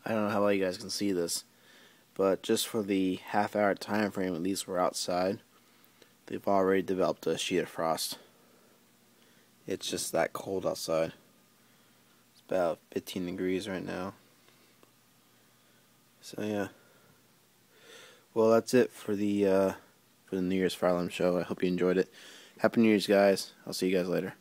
I don't know how well you guys can see this, but just for the half-hour time frame, at least we're outside, they've already developed a sheet of frost. It's just that cold outside. It's about 15 degrees right now. So yeah. Well, that's it for the New Year's Fire Alarm show. I hope you enjoyed it. Happy New Year's, guys. I'll see you guys later.